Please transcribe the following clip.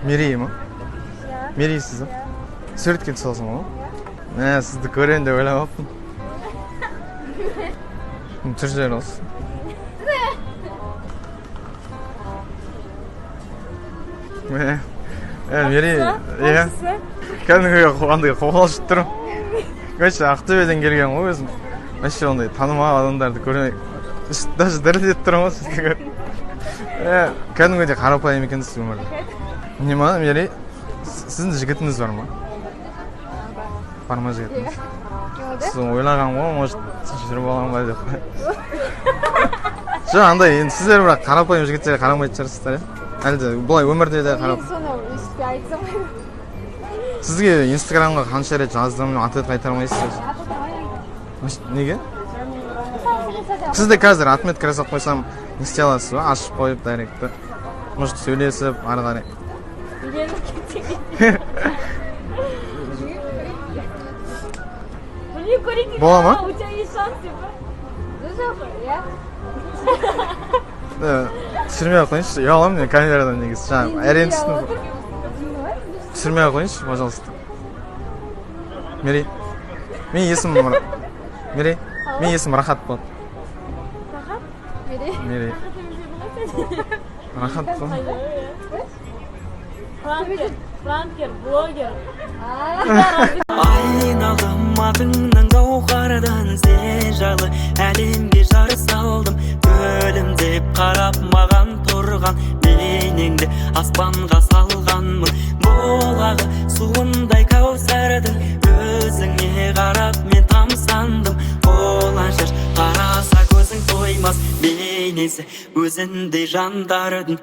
Мерей ма? Иә. Мерейсіз ба? Суретке түсасың ғой? Сізді көрейін деп ойламаппын. Түсірсең осы. Мерей, иә. Кәдімгі андай қобалжып тұрмын. Короче, Ақтөбеден келген ғой өзім. Вообще ондай танымаған адамдарды көрмей, даже дірілдеп тұрмын ғой сізді көріп. Кәдімгідей қарапайым екенсіз өмірде. Не ма, Мерей? Сіздің жігітіңіз бар ма? Бар ма жігітіңіз? Сіз ойлаған ғой, может, жүріп алған ба деп. Жоқ, андай, енді сіздер бірақ қарапайым жігіттерге қарамайтын шығарсыздар, иә? Әлде бұлай өмірде де қарап. Мен соны өйстіп айтсам. Сізге Инстаграмға қанша рет жаздым, ответ қайтармайсыз. Неге? Сізде қазір отметка жасап қойсам, не істей аласыз ба? Ашып қойып дайректті. Может, сөйлесіп, ары қарай. Үйленіп кетсең. Бола ма? У тебя есть шанс, типа. Иә. Түсірмей ақ қойыңызшы, ұяламын мен камерадан негізі. Жаңағы әрең түстім. Түсірмей ақ қойыңызшы, пожалуйста. Мерей, менің есімім Рахат болады. Рахат? Мерей. Рахат па? Франкер, блогер. Айналдым атыңнан гауһардан сен жайлы әлемге жар салдым. Өлімдеп қарап маған тұрған менеңді аспанға салғанмын. Бұлағы суындай кәусәрдің өзіңе қарап мен тамсандым. Қоланшыр қараса көзің тоймас бейнесі өзіндей жандардың.